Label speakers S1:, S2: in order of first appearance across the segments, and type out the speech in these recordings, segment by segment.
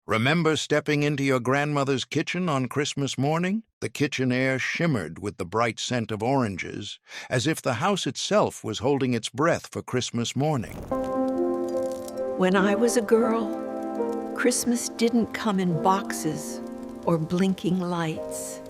S1: Remember stepping into your grandmother's kitchen on Christmas morning? The kitchen air shimmered with the bright scent of oranges, as if the house itself was holding its breath for Christmas morning.
S2: When I was a girl, Christmas didn't come in boxes or blinking lights.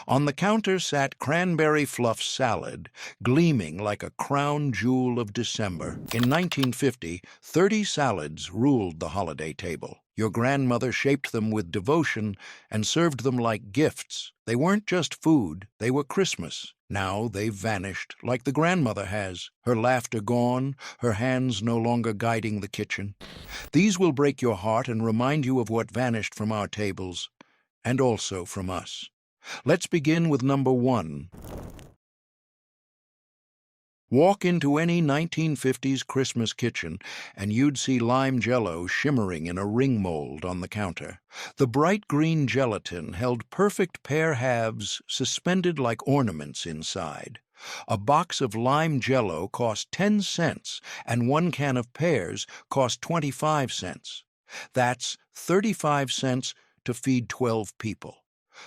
S1: On the counter sat cranberry fluff salad, gleaming like a crown jewel of December. In 1950, 30 salads ruled the holiday table. Your grandmother shaped them with devotion and served them like gifts. They weren't just food, they were Christmas. Now they've vanished, like the grandmother has, her laughter gone, her hands no longer guiding the kitchen. These will break your heart and remind you of what vanished from our tables, and also from us. Let's begin with number 1. Walk into any 1950s Christmas kitchen and you'd see lime jello shimmering in a ring mold on the counter. The bright green gelatin held perfect pear halves suspended like ornaments inside. A box of lime jello cost 10 cents and 1 can of pears cost 25 cents. That's 35 cents to feed 12 people.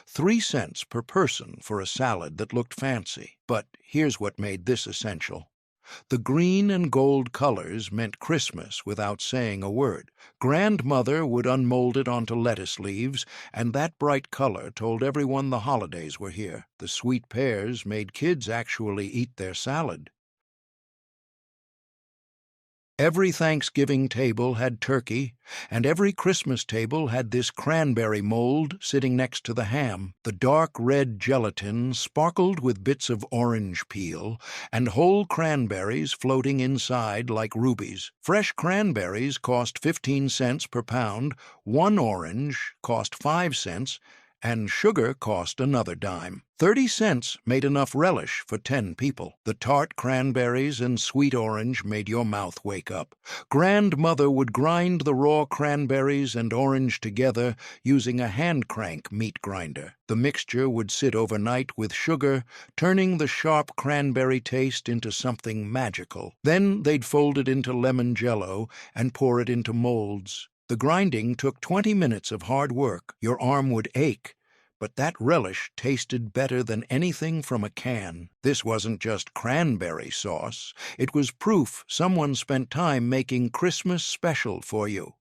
S1: 3 cents per person for a salad that looked fancy. But here's what made this essential. The green and gold colors meant Christmas without saying a word. Grandmother would unmold it onto lettuce leaves, and that bright color told everyone the holidays were here. The sweet pears made kids actually eat their salad. Every Thanksgiving table had turkey, and every Christmas table had this cranberry mold sitting next to the ham. The dark red gelatin sparkled with bits of orange peel, and whole cranberries floating inside like rubies. Fresh cranberries cost 15 cents per pound, 1 orange cost 5 cents, and sugar cost another dime. 30 cents made enough relish for 10 people. The tart cranberries and sweet orange made your mouth wake up. Grandmother would grind the raw cranberries and orange together using a hand crank meat grinder. The mixture would sit overnight with sugar, turning the sharp cranberry taste into something magical. Then they'd fold it into lemon jello and pour it into molds. The grinding took 20 minutes of hard work. Your arm would ache, but that relish tasted better than anything from a can. This wasn't just cranberry sauce. It was proof someone spent time making Christmas special for you.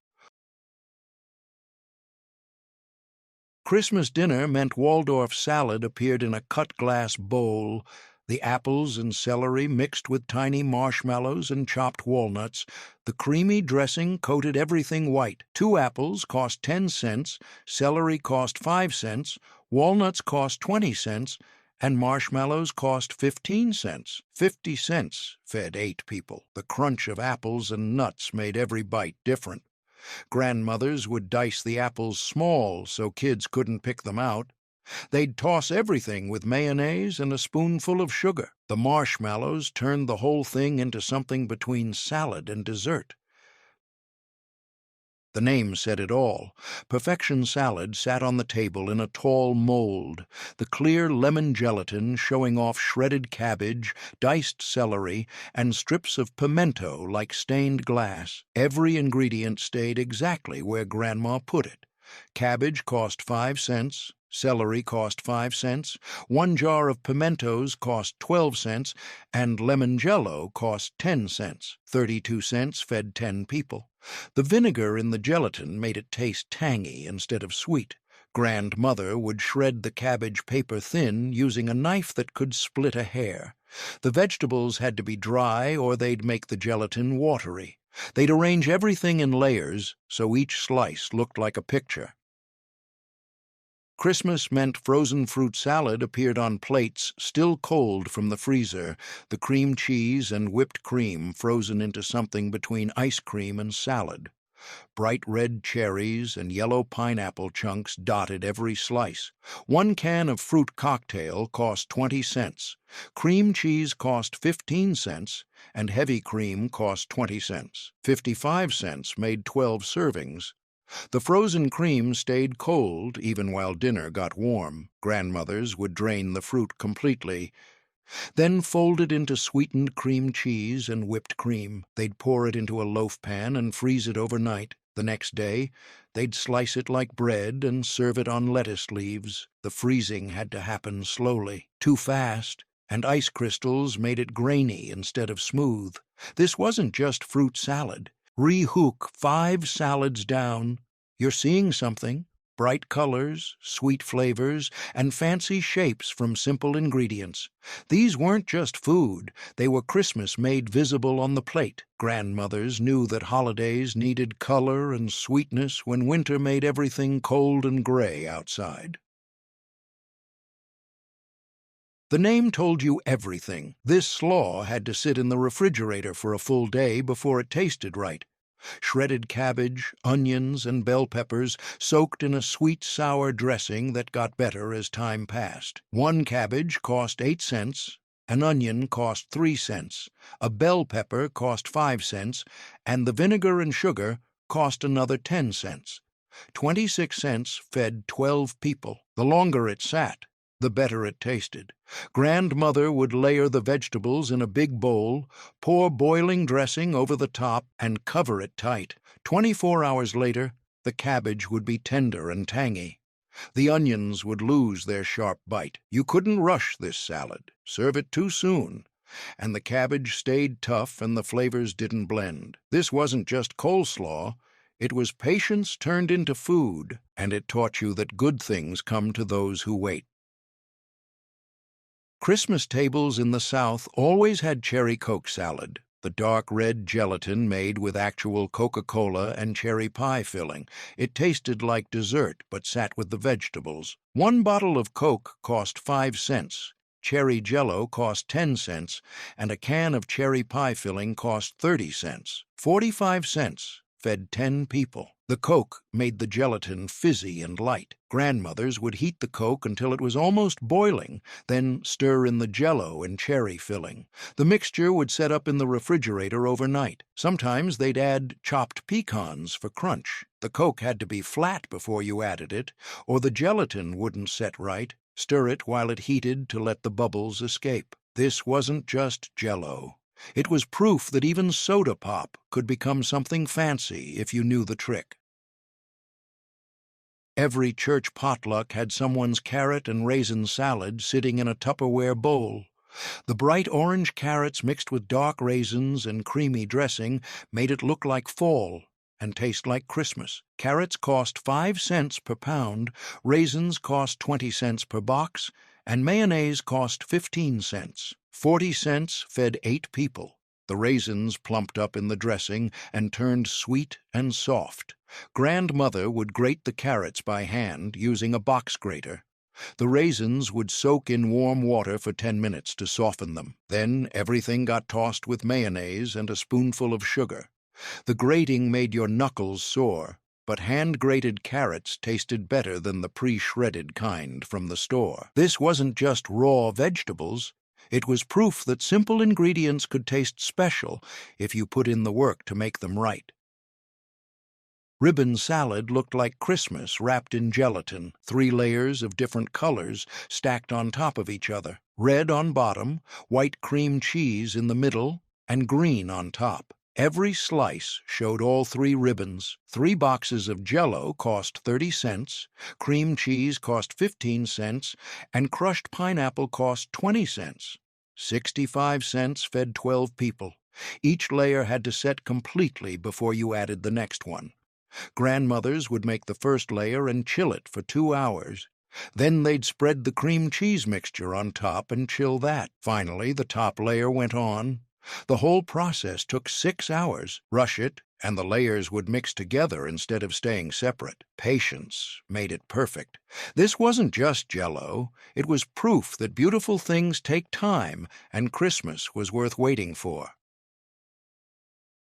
S1: Christmas dinner meant Waldorf salad appeared in a cut glass bowl, the apples and celery mixed with tiny marshmallows and chopped walnuts. The creamy dressing coated everything white. 2 apples cost 10 cents, celery cost 5 cents, walnuts cost 20 cents, and marshmallows cost 15 cents. 50 cents fed 8 people. The crunch of apples and nuts made every bite different. Grandmothers would dice the apples small so kids couldn't pick them out. They'd toss everything with mayonnaise and a spoonful of sugar. The marshmallows turned the whole thing into something between salad and dessert. The name said it all. Perfection salad sat on the table in a tall mold, the clear lemon gelatin showing off shredded cabbage, diced celery, and strips of pimento like stained glass. Every ingredient stayed exactly where Grandma put it. Cabbage cost 5 cents. Celery cost 5 cents, 1 jar of pimentos cost 12 cents, and lemon jello cost 10 cents. 32 cents fed 10 people. The vinegar in the gelatin made it taste tangy instead of sweet. Grandmother would shred the cabbage paper thin using a knife that could split a hair. The vegetables had to be dry or they'd make the gelatin watery. They'd arrange everything in layers so each slice looked like a picture. Christmas meant frozen fruit salad appeared on plates still cold from the freezer, the cream cheese and whipped cream frozen into something between ice cream and salad. Bright red cherries and yellow pineapple chunks dotted every slice. 1 can of fruit cocktail cost 20 cents. Cream cheese cost 15 cents, and heavy cream cost 20 cents. 55 cents made 12 servings. The frozen cream stayed cold even while dinner got warm. Grandmothers would drain the fruit completely, then fold it into sweetened cream cheese and whipped cream. They'd pour it into a loaf pan and freeze it overnight. The next day, they'd slice it like bread and serve it on lettuce leaves. The freezing had to happen slowly, too fast, and ice crystals made it grainy instead of smooth. This wasn't just fruit salad. Rehook 5 salads down. You're seeing something. Bright colors, sweet flavors, and fancy shapes from simple ingredients. These weren't just food, they were Christmas made visible on the plate. Grandmothers knew that holidays needed color and sweetness when winter made everything cold and gray outside. The name told you everything. This slaw had to sit in the refrigerator for a full day before it tasted right. Shredded cabbage, onions, and bell peppers soaked in a sweet sour dressing that got better as time passed. 1 cabbage cost 8 cents, an onion cost 3 cents, a bell pepper cost 5 cents, and the vinegar and sugar cost another 10 cents. 26 cents fed 12 people. The longer it sat, the better it tasted. Grandmother would layer the vegetables in a big bowl, pour boiling dressing over the top, and cover it tight. 24 hours later, the cabbage would be tender and tangy. The onions would lose their sharp bite. You couldn't rush this salad, serve it too soon, and the cabbage stayed tough and the flavors didn't blend. This wasn't just coleslaw. It was patience turned into food, and it taught you that good things come to those who wait. Christmas tables in the South always had cherry Coke salad, the dark red gelatin made with actual Coca-Cola and cherry pie filling. It tasted like dessert but sat with the vegetables. 1 bottle of Coke cost 5 cents, cherry jello cost 10 cents, and a can of cherry pie filling cost 30 cents. 45 cents fed 10 people. The Coke made the gelatin fizzy and light. Grandmothers would heat the Coke until it was almost boiling, then stir in the jello and cherry filling. The mixture would set up in the refrigerator overnight. Sometimes they'd add chopped pecans for crunch. The Coke had to be flat before you added it, or the gelatin wouldn't set right. Stir it while it heated to let the bubbles escape. This wasn't just jello. It was proof that even soda pop could become something fancy if you knew the trick. Every church potluck had someone's carrot and raisin salad sitting in a Tupperware bowl. The bright orange carrots mixed with dark raisins and creamy dressing made it look like fall and taste like Christmas. Carrots cost 5 cents per pound, raisins cost 20 cents per box, and mayonnaise cost 15 cents. 40 cents fed 8 people. The raisins plumped up in the dressing and turned sweet and soft. Grandmother would grate the carrots by hand using a box grater. The raisins would soak in warm water for 10 minutes to soften them. Then everything got tossed with mayonnaise and a spoonful of sugar. The grating made your knuckles sore, but hand-grated carrots tasted better than the pre-shredded kind from the store. This wasn't just raw vegetables. It was proof that simple ingredients could taste special if you put in the work to make them right. Ribbon salad looked like Christmas wrapped in gelatin, 3 layers of different colors stacked on top of each other. Red on bottom, white cream cheese in the middle, and green on top. Every slice showed all 3 ribbons. 3 boxes of jello cost 30 cents, cream cheese cost 15 cents, and crushed pineapple cost 20 cents. 65 cents fed 12 people. Each layer had to set completely before you added the next one. Grandmothers would make the first layer and chill it for 2 hours. Then they'd spread the cream cheese mixture on top and chill that. Finally, the top layer went on. The whole process took 6 hours. Rush it, and the layers would mix together instead of staying separate. Patience made it perfect. This wasn't just jello. It was proof that beautiful things take time, and Christmas was worth waiting for.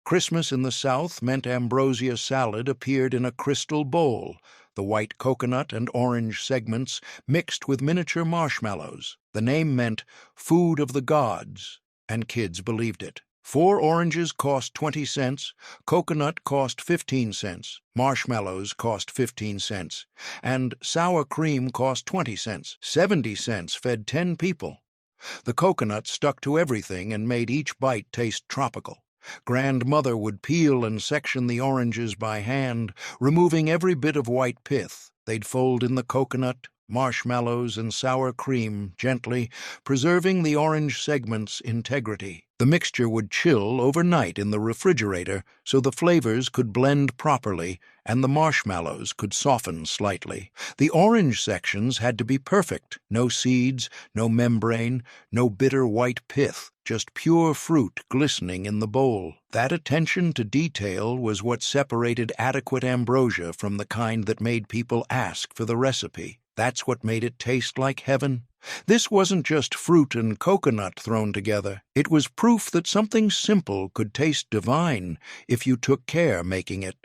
S1: Christmas in the South meant ambrosia salad appeared in a crystal bowl, the white coconut and orange segments mixed with miniature marshmallows. The name meant food of the gods, and kids believed it. 4 oranges cost 20 cents, coconut cost 15 cents, marshmallows cost 15 cents, and sour cream cost 20 cents. 70 cents fed 10 people. The coconut stuck to everything and made each bite taste tropical. Grandmother would peel and section the oranges by hand, removing every bit of white pith. They'd fold in the coconut, marshmallows, and sour cream gently, preserving the orange segment's integrity. The mixture would chill overnight in the refrigerator so the flavors could blend properly and the marshmallows could soften slightly. The orange sections had to be perfect. No seeds, no membrane, no bitter white pith, just pure fruit glistening in the bowl. That attention to detail was what separated adequate ambrosia from the kind that made people ask for the recipe. That's what made it taste like heaven. This wasn't just fruit and coconut thrown together. It was proof that something simple could taste divine if you took care making it.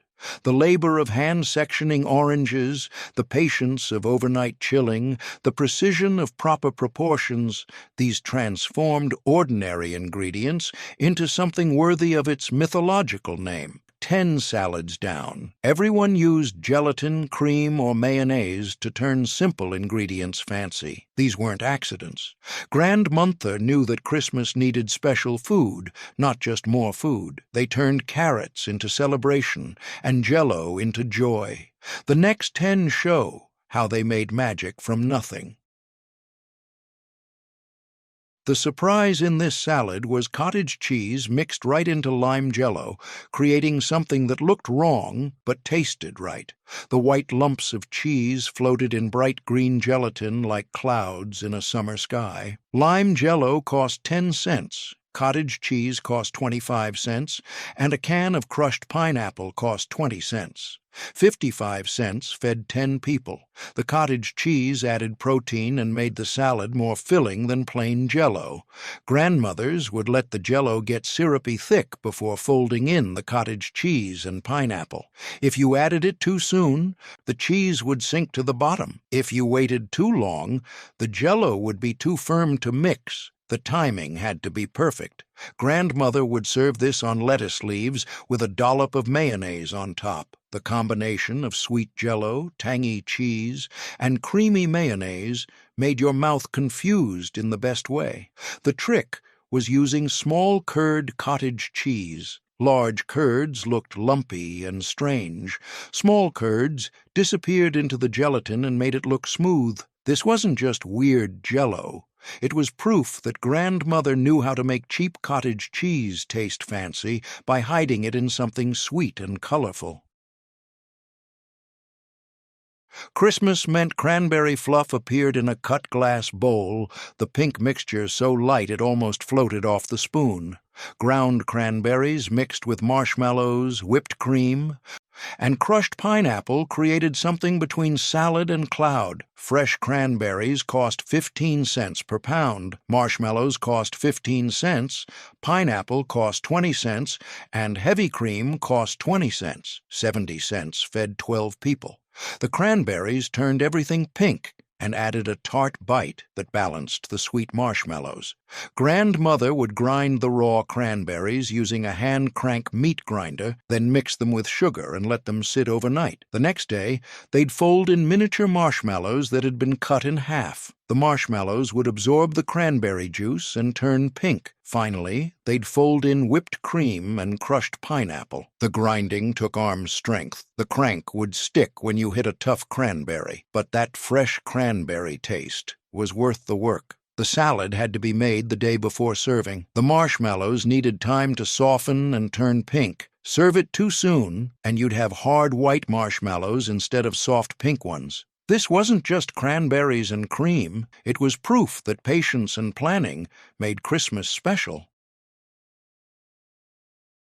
S1: The labor of hand-sectioning oranges, the patience of overnight chilling, the precision of proper proportions, these transformed ordinary ingredients into something worthy of its mythological name. 10 salads down. Everyone used gelatin, cream, or mayonnaise to turn simple ingredients fancy. These weren't accidents. Grandmother knew that Christmas needed special food, not just more food. They turned carrots into celebration and jello into joy. The next 10 show how they made magic from nothing. The surprise in this salad was cottage cheese mixed right into lime jello, creating something that looked wrong but tasted right. The white lumps of cheese floated in bright green gelatin like clouds in a summer sky. Lime jello cost 10 cents. Cottage cheese cost 25 cents, and a can of crushed pineapple cost 20 cents. 55 cents fed 10 people. The cottage cheese added protein and made the salad more filling than plain jello. Grandmothers would let the jello get syrupy thick before folding in the cottage cheese and pineapple. If you added it too soon, the cheese would sink to the bottom. If you waited too long, the jello would be too firm to mix. The timing had to be perfect. Grandmother would serve this on lettuce leaves with a dollop of mayonnaise on top. The combination of sweet jello, tangy cheese, and creamy mayonnaise made your mouth confused in the best way. The trick was using small curd cottage cheese. Large curds looked lumpy and strange. Small curds disappeared into the gelatin and made it look smooth. This wasn't just weird jello. It was proof that Grandmother knew how to make cheap cottage cheese taste fancy by hiding it in something sweet and colorful. Christmas meant cranberry fluff appeared in a cut glass bowl, the pink mixture so light it almost floated off the spoon. Ground cranberries mixed with marshmallows, whipped cream, and crushed pineapple created something between salad and cloud. Fresh cranberries cost 15 cents per pound, marshmallows cost 15 cents, pineapple cost 20 cents, and heavy cream cost 20 cents. 70 cents fed 12 people. The cranberries turned everything pink and added a tart bite that balanced the sweet marshmallows. Grandmother would grind the raw cranberries using a hand-crank meat grinder, then mix them with sugar and let them sit overnight. The next day, they'd fold in miniature marshmallows that had been cut in half. The marshmallows would absorb the cranberry juice and turn pink. Finally, they'd fold in whipped cream and crushed pineapple. The grinding took arm strength. The crank would stick when you hit a tough cranberry, but that fresh cranberry taste was worth the work. The salad had to be made the day before serving. The marshmallows needed time to soften and turn pink. Serve it too soon, and you'd have hard white marshmallows instead of soft pink ones. This wasn't just cranberries and cream. It was proof that patience and planning made Christmas special.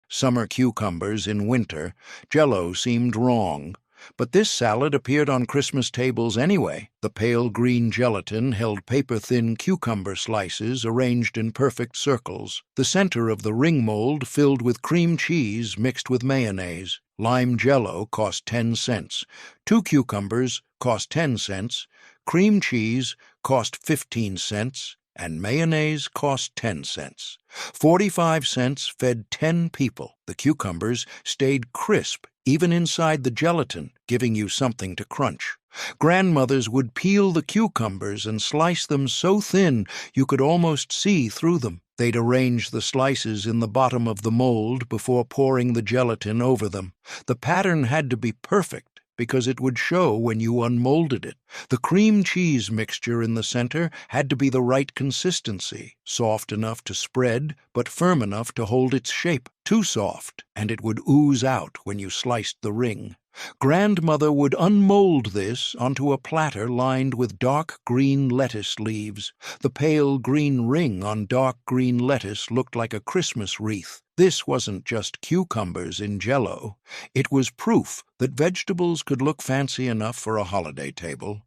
S1: Summer cucumbers in winter, jello seemed wrong. But this salad appeared on Christmas tables anyway. The pale green gelatin held paper-thin cucumber slices arranged in perfect circles. The center of the ring mold filled with cream cheese mixed with mayonnaise. Lime jello cost 10 cents. 2 cucumbers cost 10 cents. Cream cheese cost 15 cents. And mayonnaise cost 10 cents. 45 cents fed 10 people. The cucumbers stayed crisp even inside the gelatin, giving you something to crunch. Grandmothers would peel the cucumbers and slice them so thin you could almost see through them. They'd arrange the slices in the bottom of the mold before pouring the gelatin over them. The pattern had to be perfect because it would show when you unmolded it. The cream cheese mixture in the center had to be the right consistency, soft enough to spread, but firm enough to hold its shape. Too soft, and it would ooze out when you sliced the ring. Grandmother would unmold this onto a platter lined with dark green lettuce leaves. The pale green ring on dark green lettuce looked like a Christmas wreath. This wasn't just cucumbers in jello. It was proof that vegetables could look fancy enough for a holiday table.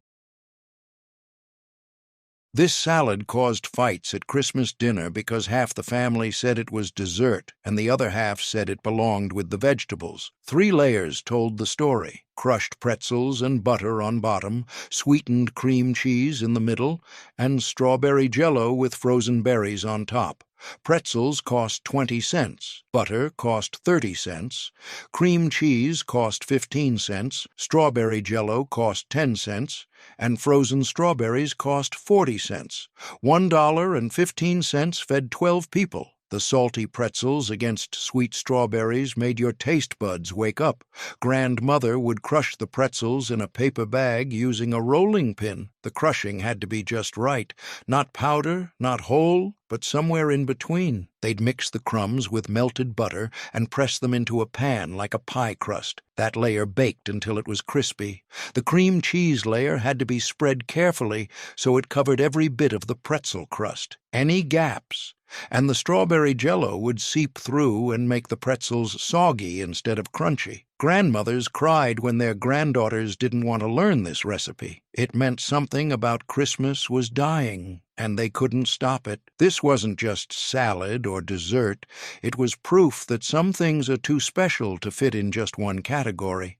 S1: This salad caused fights at Christmas dinner because half the family said it was dessert and the other half said it belonged with the vegetables. 3 layers told the story: crushed pretzels and butter on bottom, sweetened cream cheese in the middle, and strawberry jello with frozen berries on top. Pretzels cost 20 cents, butter cost 30 cents, cream cheese cost 15 cents, strawberry jello cost 10 cents, and frozen strawberries cost 40 cents. $1.15 fed 12 people. The salty pretzels against sweet strawberries made your taste buds wake up. Grandmother would crush the pretzels in a paper bag using a rolling pin. The crushing had to be just right. Not powder, not whole, but somewhere in between. They'd mix the crumbs with melted butter and press them into a pan like a pie crust. That layer baked until it was crispy. The cream cheese layer had to be spread carefully so it covered every bit of the pretzel crust. Any gaps, and the strawberry jello would seep through and make the pretzels soggy instead of crunchy. Grandmothers cried when their granddaughters didn't want to learn this recipe. It meant something about Christmas was dying, and they couldn't stop it. This wasn't just salad or dessert. It was proof that some things are too special to fit in just one category.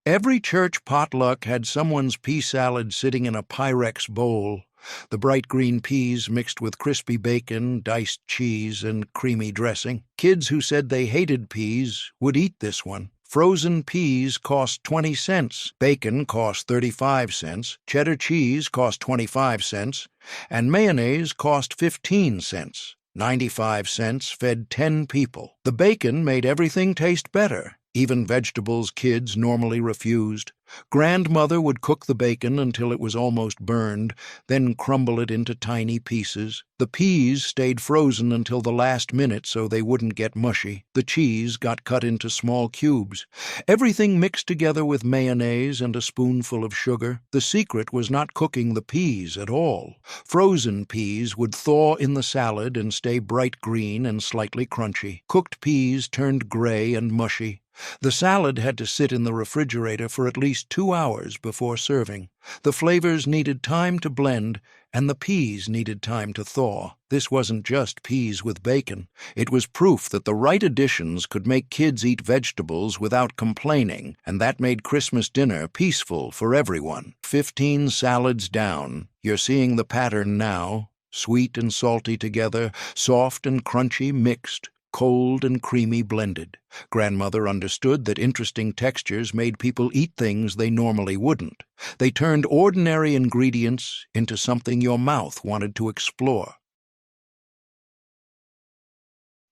S1: Every church potluck had someone's pea salad sitting in a Pyrex bowl. The bright green peas mixed with crispy bacon, diced cheese, and creamy dressing. Kids who said they hated peas would eat this one. Frozen peas cost 20 cents, bacon cost 35 cents, cheddar cheese cost 25 cents, and mayonnaise cost 15 cents. 95 cents fed 10 people. The bacon made everything taste better, even vegetables kids normally refused. Grandmother would cook the bacon until it was almost burned, then crumble it into tiny pieces. The peas stayed frozen until the last minute so they wouldn't get mushy. The cheese got cut into small cubes. Everything mixed together with mayonnaise and a spoonful of sugar. The secret was not cooking the peas at all. Frozen peas would thaw in the salad and stay bright green and slightly crunchy. Cooked peas turned gray and mushy. The salad had to sit in the refrigerator for at least 2 hours before serving. The flavors needed time to blend, and the peas needed time to thaw. This wasn't just peas with bacon. It was proof that the right additions could make kids eat vegetables without complaining, and that made Christmas dinner peaceful for everyone. 15 salads down. You're seeing the pattern now. Sweet and salty together, soft and crunchy mixed, cold and creamy blended. Grandmother understood that interesting textures made people eat things they normally wouldn't. They turned ordinary ingredients into something your mouth wanted to explore.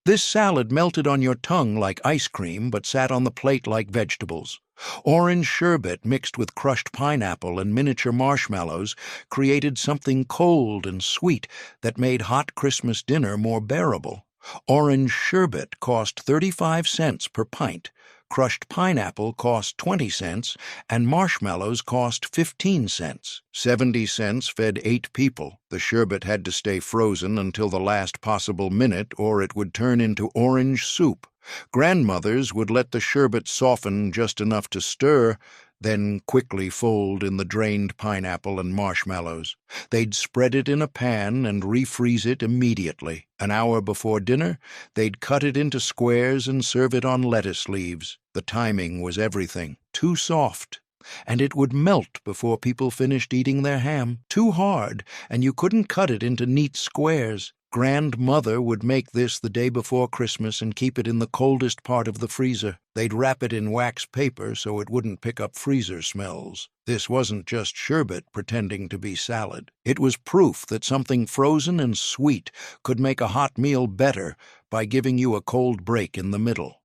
S1: This salad melted on your tongue like ice cream but sat on the plate like vegetables. Orange sherbet mixed with crushed pineapple and miniature marshmallows created something cold and sweet that made hot Christmas dinner more bearable. Orange sherbet cost 35 cents per pint, crushed pineapple cost 20 cents, and marshmallows cost 15 cents. 70 cents fed 8 people. The sherbet had to stay frozen until the last possible minute or it would turn into orange soup. Grandmothers would let the sherbet soften just enough to stir, then quickly fold in the drained pineapple and marshmallows. They'd spread it in a pan and refreeze it immediately. An hour before dinner, they'd cut it into squares and serve it on lettuce leaves. The timing was everything. Too soft, and it would melt before people finished eating their ham. Too hard, and you couldn't cut it into neat squares. Grandmother would make this the day before Christmas and keep it in the coldest part of the freezer. They'd wrap it in wax paper so it wouldn't pick up freezer smells. This wasn't just sherbet pretending to be salad. It was proof that something frozen and sweet could make a hot meal better by giving you a cold break in the middle.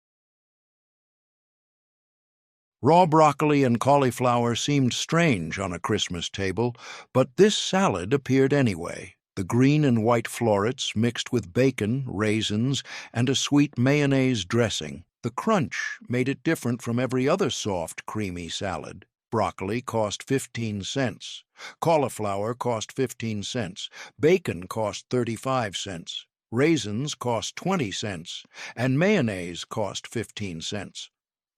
S1: Raw broccoli and cauliflower seemed strange on a Christmas table, but this salad appeared anyway. The green and white florets mixed with bacon, raisins, and a sweet mayonnaise dressing. The crunch made it different from every other soft, creamy salad. Broccoli cost 15 cents. Cauliflower cost 15 cents. Bacon cost 35 cents. Raisins cost 20 cents. And mayonnaise cost 15 cents.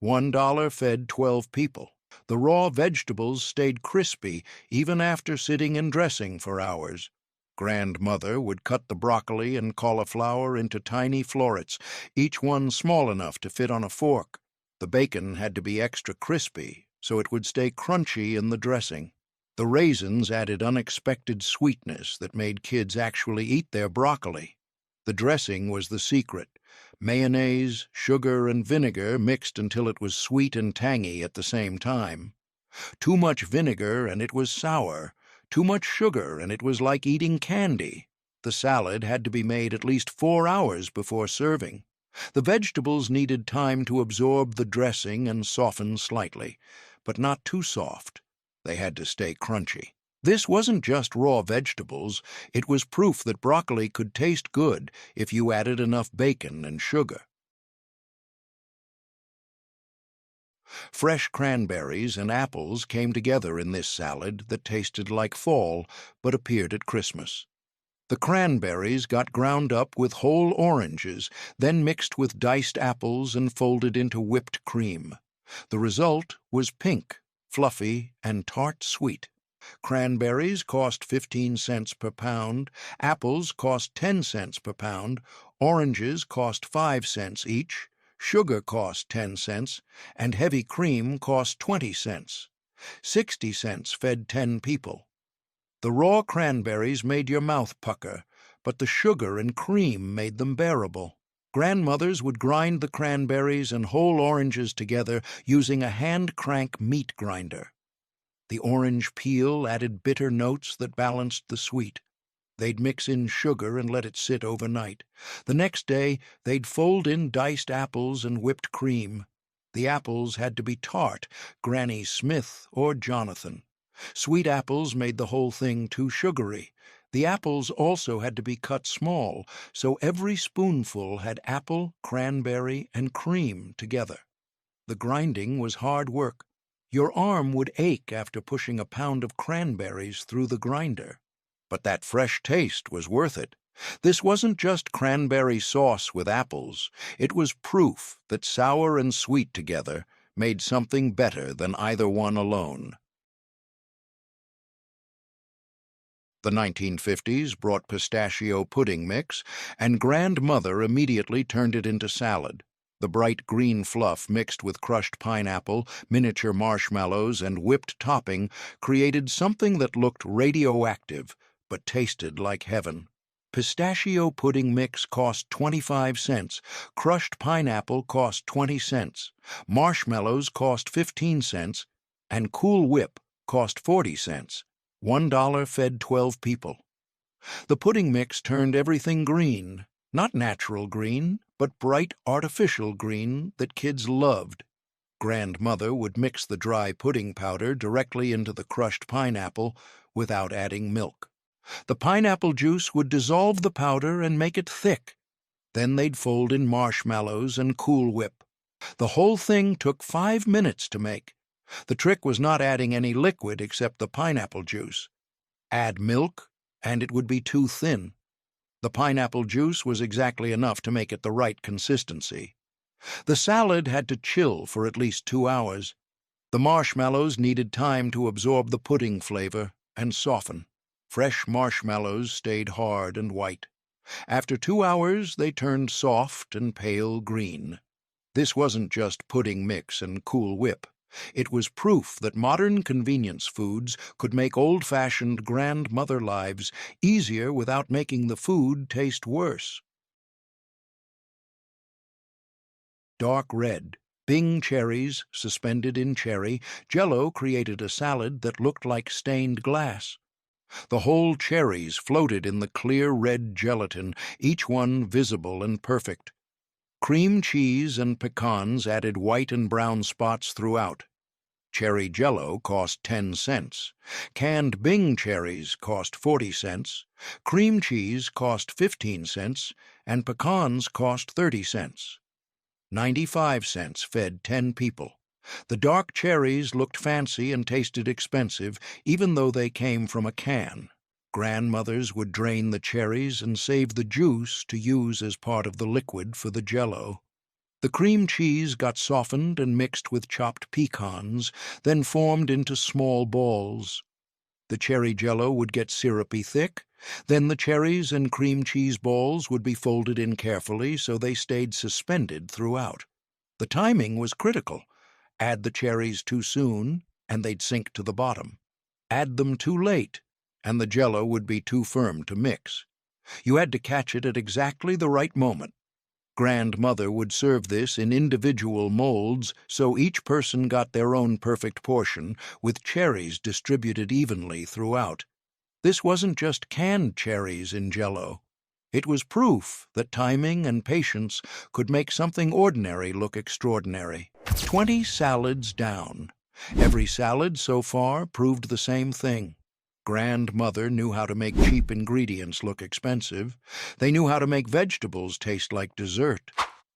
S1: $1 fed 12 people. The raw vegetables stayed crispy even after sitting in dressing for hours. Grandmother would cut the broccoli and cauliflower into tiny florets, each one small enough to fit on a fork. The bacon had to be extra crispy, so it would stay crunchy in the dressing. The raisins added unexpected sweetness that made kids actually eat their broccoli. The dressing was the secret. Mayonnaise, sugar, and vinegar mixed until it was sweet and tangy at the same time. Too much vinegar and it was sour. Too much sugar, and it was like eating candy. The salad had to be made at least 4 hours before serving. The vegetables needed time to absorb the dressing and soften slightly, but not too soft. They had to stay crunchy. This wasn't just raw vegetables. It was proof that broccoli could taste good if you added enough bacon and sugar. Fresh cranberries and apples came together in this salad that tasted like fall but appeared at Christmas. The cranberries got ground up with whole oranges, then mixed with diced apples and folded into whipped cream. The result was pink, fluffy, and tart sweet. Cranberries cost 15 cents per pound, apples cost 10 cents per pound, oranges cost 5 cents each, sugar cost 10 cents, and heavy cream cost 20 cents. 60 cents fed 10 people. The raw cranberries made your mouth pucker, but the sugar and cream made them bearable. Grandmothers would grind the cranberries and whole oranges together using a hand-crank meat grinder. The orange peel added bitter notes that balanced the sweet. They'd mix in sugar and let it sit overnight. The next day, they'd fold in diced apples and whipped cream. The apples had to be tart, Granny Smith or Jonathan. Sweet apples made the whole thing too sugary. The apples also had to be cut small, so every spoonful had apple, cranberry, and cream together. The grinding was hard work. Your arm would ache after pushing a pound of cranberries through the grinder. But that fresh taste was worth it. This wasn't just cranberry sauce with apples. It was proof that sour and sweet together made something better than either one alone. The 1950s brought pistachio pudding mix, and Grandmother immediately turned it into salad. The bright green fluff mixed with crushed pineapple, miniature marshmallows, and whipped topping created something that looked radioactive but tasted like heaven. Pistachio pudding mix cost 25 cents, crushed pineapple cost 20 cents, marshmallows cost 15 cents, and Cool Whip cost 40 cents. $1 fed 12 people. The pudding mix turned everything green, not natural green, but bright artificial green that kids loved. Grandmother would mix the dry pudding powder directly into the crushed pineapple without adding milk. The pineapple juice would dissolve the powder and make it thick. Then they'd fold in marshmallows and Cool Whip. The whole thing took 5 minutes to make. The trick was not adding any liquid except the pineapple juice. Add milk, and it would be too thin. The pineapple juice was exactly enough to make it the right consistency. The salad had to chill for at least 2 hours. The marshmallows needed time to absorb the pudding flavor and soften. Fresh marshmallows stayed hard and white. After 2 hours, they turned soft and pale green. This wasn't just pudding mix and Cool Whip. It was proof that modern convenience foods could make old-fashioned grandmother lives easier without making the food taste worse. Dark red, Bing cherries suspended in cherry, jello created a salad that looked like stained glass. The whole cherries floated in the clear red gelatin, each one visible and perfect. Cream cheese and pecans added white and brown spots throughout. Cherry jello cost 10 cents. Canned Bing cherries cost 40 cents. Cream cheese cost 15 cents, and pecans cost 30 cents. 95 cents fed 10 people. The dark cherries looked fancy and tasted expensive, even though they came from a can. Grandmothers would drain the cherries and save the juice to use as part of the liquid for the jello. The cream cheese got softened and mixed with chopped pecans, then formed into small balls. The cherry jello would get syrupy thick, then the cherries and cream cheese balls would be folded in carefully so they stayed suspended throughout. The timing was critical. Add the cherries too soon, and they'd sink to the bottom. Add them too late, and the jello would be too firm to mix. You had to catch it at exactly the right moment. Grandmother would serve this in individual molds so each person got their own perfect portion, with cherries distributed evenly throughout. This wasn't just canned cherries in jello. It was proof that timing and patience could make something ordinary look extraordinary. 20 salads down. Every salad so far proved the same thing. Grandmother knew how to make cheap ingredients look expensive. They knew how to make vegetables taste like dessert.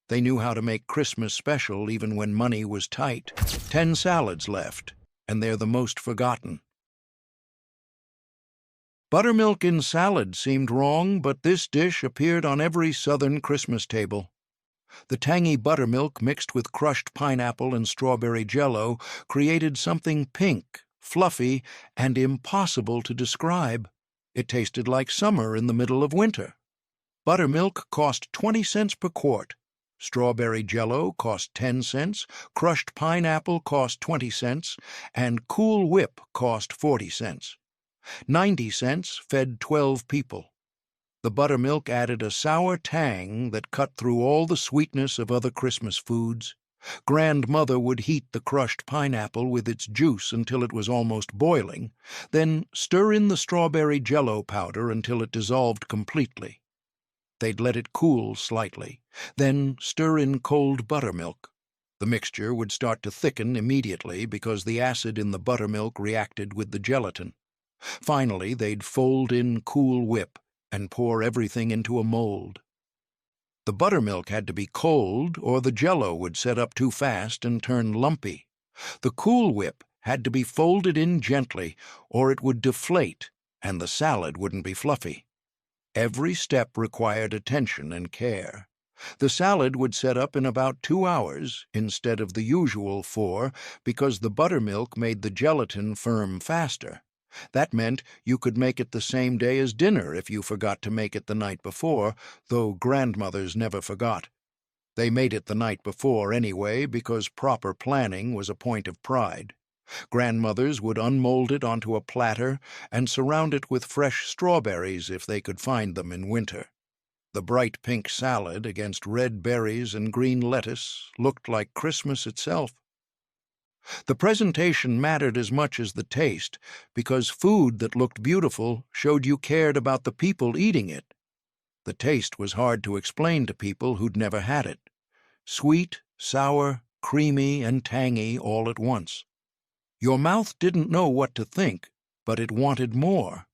S1: They knew how to make Christmas special even when money was tight. 10 salads left, and they're the most forgotten. Buttermilk in salad seemed wrong, but this dish appeared on every Southern Christmas table. The tangy buttermilk mixed with crushed pineapple and strawberry jello created something pink, fluffy, and impossible to describe. It tasted like summer in the middle of winter. Buttermilk cost 20 cents per quart. Strawberry jello cost 10 cents, crushed pineapple cost 20 cents, and Cool Whip cost 40 cents. 90 cents fed 12 people. The buttermilk added a sour tang that cut through all the sweetness of other Christmas foods. Grandmother would heat the crushed pineapple with its juice until it was almost boiling, then stir in the strawberry jello powder until it dissolved completely. They'd let it cool slightly, then stir in cold buttermilk. The mixture would start to thicken immediately because the acid in the buttermilk reacted with the gelatin. Finally, they'd fold in Cool Whip and pour everything into a mold. The buttermilk had to be cold, or the jello would set up too fast and turn lumpy. The Cool Whip had to be folded in gently, or it would deflate, and the salad wouldn't be fluffy. Every step required attention and care. The salad would set up in about 2 hours instead of the usual 4 because the buttermilk made the gelatin firm faster. That meant you could make it the same day as dinner if you forgot to make it the night before, though grandmothers never forgot. They made it the night before anyway because proper planning was a point of pride. Grandmothers would unmold it onto a platter and surround it with fresh strawberries if they could find them in winter. The bright pink salad against red berries and green lettuce looked like Christmas itself. The presentation mattered as much as the taste, because food that looked beautiful showed you cared about the people eating it. The taste was hard to explain to people who'd never had it. Sweet, sour, creamy, and tangy all at once. Your mouth didn't know what to think, but it wanted more.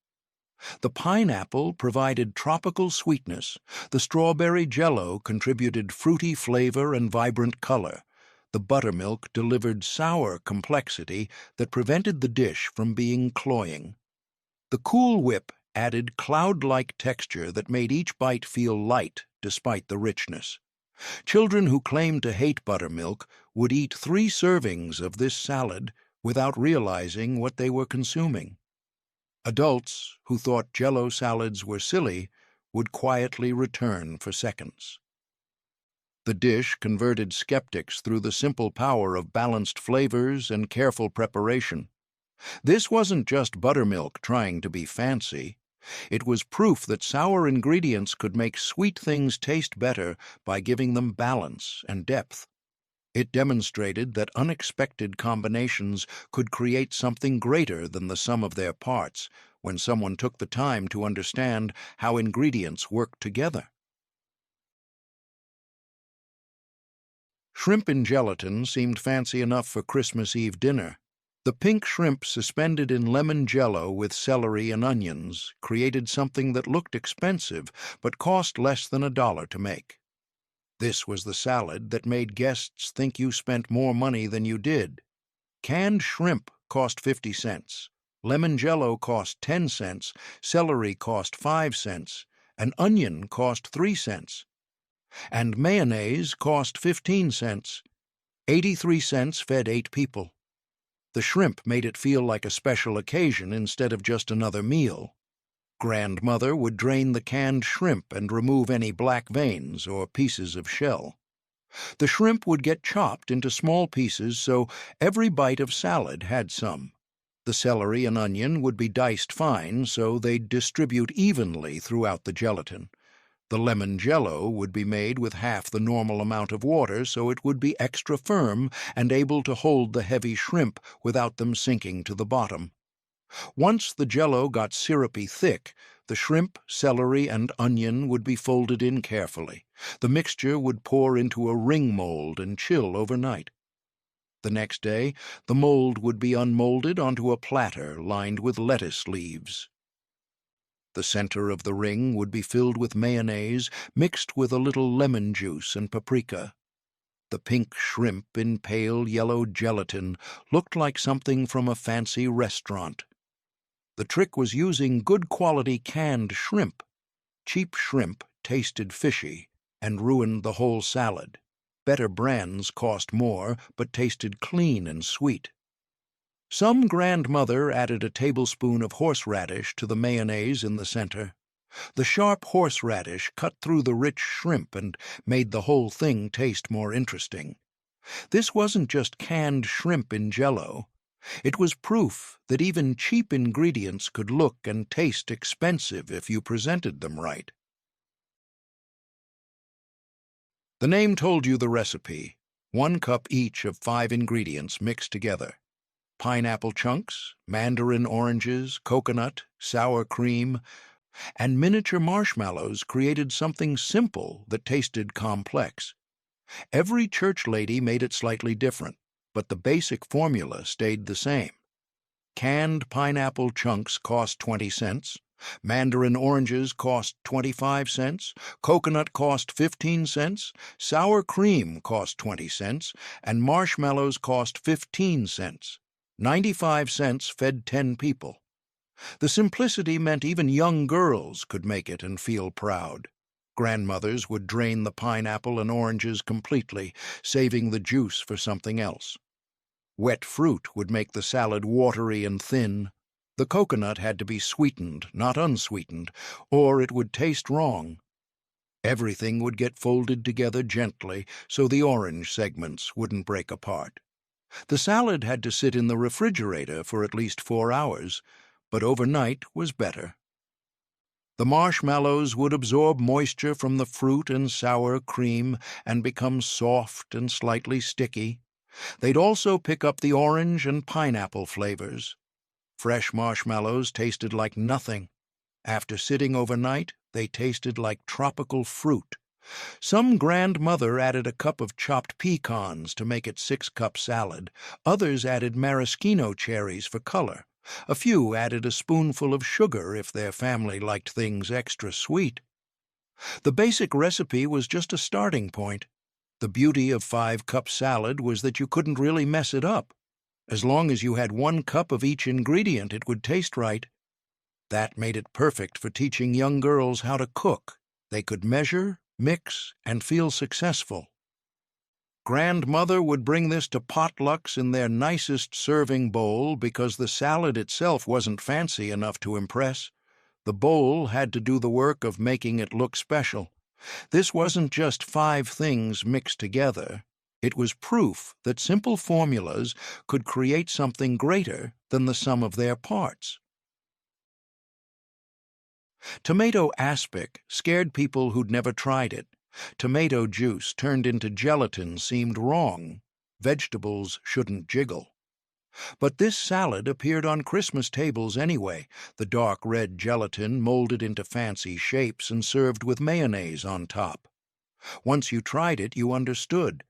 S1: The pineapple provided tropical sweetness. The strawberry jello contributed fruity flavor and vibrant color. The buttermilk delivered sour complexity that prevented the dish from being cloying. The Cool Whip added cloud-like texture that made each bite feel light despite the richness. Children who claimed to hate buttermilk would eat 3 servings of this salad without realizing what they were consuming. Adults who thought jello salads were silly would quietly return for seconds. The dish converted skeptics through the simple power of balanced flavors and careful preparation. This wasn't just Buttermilk trying to be fancy. It was proof that sour ingredients could make sweet things taste better by giving them balance and depth. It demonstrated that unexpected combinations could create something greater than the sum of their parts when someone took the time to understand how ingredients work together. Shrimp in gelatin seemed fancy enough for Christmas Eve dinner. The pink shrimp suspended in lemon jello with celery and onions created something that looked expensive but cost less than $1 to make. This was the salad that made guests think you spent more money than you did. Canned shrimp cost 50 cents, lemon jello cost 10 cents, celery cost 5 cents, an onion cost 3 cents, and mayonnaise cost 15 cents. 83 cents fed 8 people. The shrimp made it feel like a special occasion instead of just another meal. Grandmother would drain the canned shrimp and remove any black veins or pieces of shell. The shrimp would get chopped into small pieces so every bite of salad had some. The celery and onion would be diced fine so they'd distribute evenly throughout the gelatin. The lemon jello would be made with half the normal amount of water so it would be extra firm and able to hold the heavy shrimp without them sinking to the bottom. Once the jello got syrupy thick, the shrimp, celery, and onion would be folded in carefully. The mixture would pour into a ring mold and chill overnight. The next day, the mold would be unmolded onto a platter lined with lettuce leaves. The center of the ring would be filled with mayonnaise mixed with a little lemon juice and paprika. The pink shrimp in pale yellow gelatin looked like something from a fancy restaurant. The trick was using good quality canned shrimp. Cheap shrimp tasted fishy and ruined the whole salad. Better brands cost more but tasted clean and sweet. Some grandmother added a tablespoon of horseradish to the mayonnaise in the center. The sharp horseradish cut through the rich shrimp and made the whole thing taste more interesting. This wasn't just canned shrimp in jello. It was proof that even cheap ingredients could look and taste expensive if you presented them right. The name told you the recipe: 1 cup each of 5 ingredients mixed together. Pineapple chunks, mandarin oranges, coconut, sour cream, and miniature marshmallows created something simple that tasted complex. Every church lady made it slightly different, but the basic formula stayed the same. Canned pineapple chunks cost 20 cents, mandarin oranges cost 25 cents, coconut cost 15 cents, sour cream cost 20 cents, and marshmallows cost 15 cents. 95 cents fed 10 people. The simplicity meant even young girls could make it and feel proud. Grandmothers would drain the pineapple and oranges completely, saving the juice for something else. Wet fruit would make the salad watery and thin. The coconut had to be sweetened, not unsweetened, or it would taste wrong. Everything would get folded together gently so the orange segments wouldn't break apart. The salad had to sit in the refrigerator for at least 4 hours, but overnight was better. The marshmallows would absorb moisture from the fruit and sour cream and become soft and slightly sticky. They'd also pick up the orange and pineapple flavors. Fresh marshmallows tasted like nothing. After sitting overnight, they tasted like tropical fruit. Some grandmother added a cup of chopped pecans to make it 6-cup salad. Others added maraschino cherries for color. A few added a spoonful of sugar if their family liked things extra sweet. The basic recipe was just a starting point. The beauty of 5-cup salad was that you couldn't really mess it up. As long as you had 1 cup of each ingredient, it would taste right. That made it perfect for teaching young girls how to cook. They could measure, mix, and feel successful. Grandmother would bring this to potlucks in their nicest serving bowl because the salad itself wasn't fancy enough to impress. The bowl had to do the work of making it look special. This wasn't just 5 things mixed together. It was proof that simple formulas could create something greater than the sum of their parts. Tomato aspic scared people who'd never tried it. Tomato juice turned into gelatin seemed wrong. Vegetables shouldn't jiggle. But this salad appeared on Christmas tables anyway, the dark red gelatin molded into fancy shapes and served with mayonnaise on top. Once you tried it, you understood.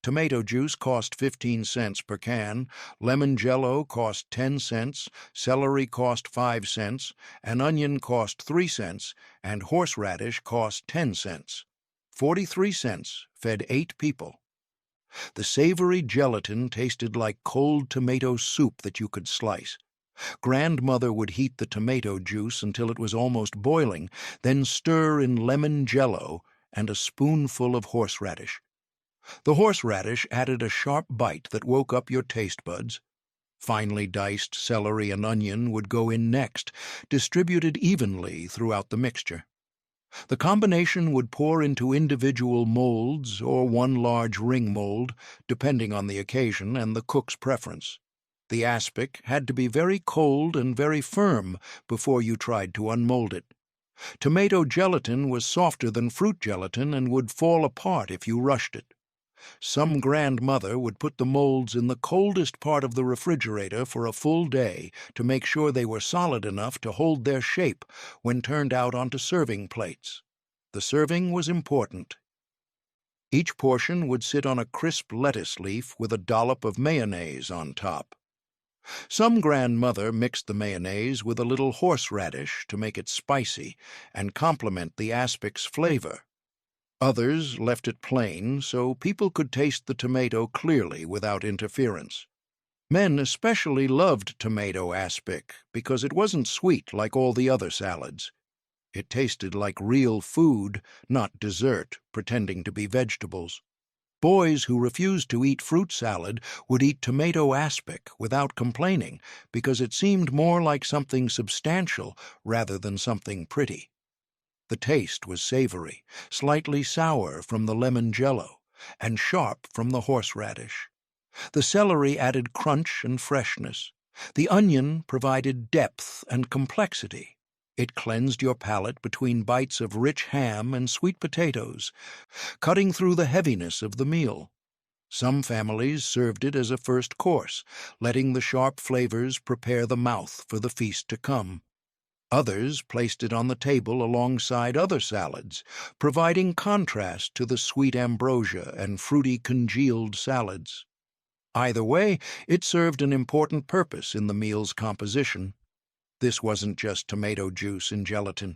S1: Tomato juice cost 15 cents per can, lemon jello cost 10 cents, celery cost 5 cents, an onion cost 3 cents, and horseradish cost 10 cents. 43 cents fed 8 people. The savory gelatin tasted like cold tomato soup that you could slice. Grandmother would heat the tomato juice until it was almost boiling, then stir in lemon jello and a spoonful of horseradish. The horseradish added a sharp bite that woke up your taste buds. Finely diced celery and onion would go in next, distributed evenly throughout the mixture. The combination would pour into individual molds or one large ring mold, depending on the occasion and the cook's preference. The aspic had to be very cold and very firm before you tried to unmold it. Tomato gelatin was softer than fruit gelatin and would fall apart if you rushed it. Some grandmother would put the molds in the coldest part of the refrigerator for a full day to make sure they were solid enough to hold their shape when turned out onto serving plates. The serving was important. Each portion would sit on a crisp lettuce leaf with a dollop of mayonnaise on top. Some grandmother mixed the mayonnaise with a little horseradish to make it spicy and complement the aspic's flavor. Others left it plain so people could taste the tomato clearly without interference. Men especially loved tomato aspic because it wasn't sweet like all the other salads. It tasted like real food, not dessert, pretending to be vegetables. Boys who refused to eat fruit salad would eat tomato aspic without complaining because it seemed more like something substantial rather than something pretty. The taste was savory, slightly sour from the lemon jello, and sharp from the horseradish. The celery added crunch and freshness. The onion provided depth and complexity. It cleansed your palate between bites of rich ham and sweet potatoes, cutting through the heaviness of the meal. Some families served it as a first course, letting the sharp flavors prepare the mouth for the feast to come. Others placed it on the table alongside other salads, providing contrast to the sweet ambrosia and fruity congealed salads. Either way, it served an important purpose in the meal's composition. This wasn't just tomato juice and gelatin.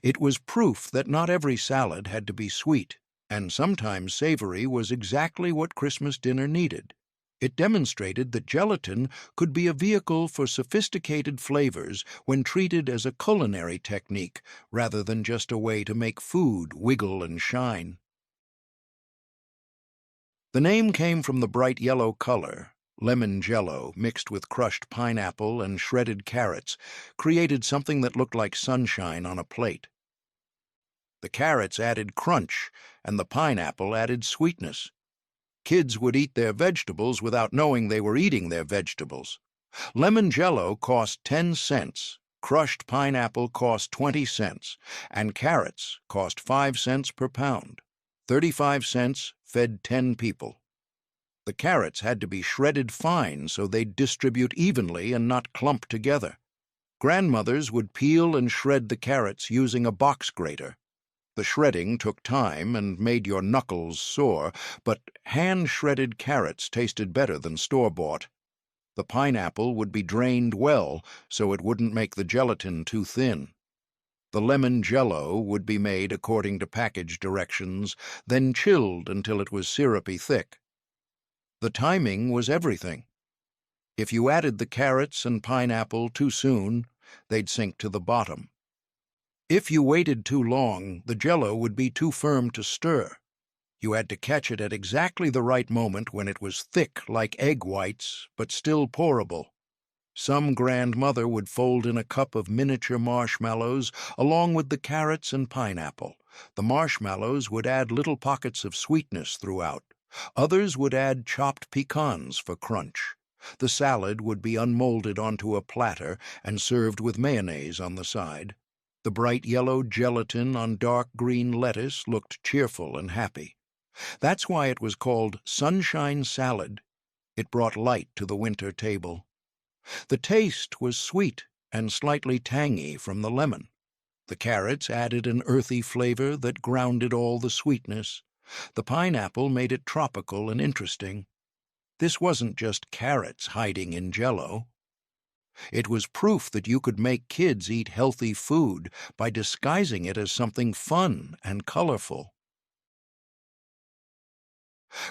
S1: It was proof that not every salad had to be sweet, and sometimes savory was exactly what Christmas dinner needed. It demonstrated that gelatin could be a vehicle for sophisticated flavors when treated as a culinary technique rather than just a way to make food wiggle and shine. The name came from the bright yellow color. Lemon jello, mixed with crushed pineapple and shredded carrots, created something that looked like sunshine on a plate. The carrots added crunch, and the pineapple added sweetness. Kids would eat their vegetables without knowing they were eating their vegetables. Lemon jello cost 10 cents, crushed pineapple cost 20 cents, and carrots cost 5 cents per pound. 35 cents fed 10 people. The carrots had to be shredded fine so they'd distribute evenly and not clump together. Grandmothers would peel and shred the carrots using a box grater. The shredding took time and made your knuckles sore, but hand-shredded carrots tasted better than store-bought. The pineapple would be drained well so it wouldn't make the gelatin too thin. The lemon jello would be made according to package directions, then chilled until it was syrupy thick. The timing was everything. If you added the carrots and pineapple too soon, they'd sink to the bottom. If you waited too long, the jello would be too firm to stir. You had to catch it at exactly the right moment when it was thick like egg whites, but still pourable. Some grandmother would fold in a cup of miniature marshmallows along with the carrots and pineapple. The marshmallows would add little pockets of sweetness throughout. Others would add chopped pecans for crunch. The salad would be unmolded onto a platter and served with mayonnaise on the side. The bright yellow gelatin on dark green lettuce looked cheerful and happy. That's why it was called sunshine salad. It brought light to the winter table. The taste was sweet and slightly tangy from the lemon. The carrots added an earthy flavor that grounded all the sweetness. The pineapple made it tropical and interesting. This wasn't just carrots hiding in jello. It was proof that you could make kids eat healthy food by disguising it as something fun and colorful.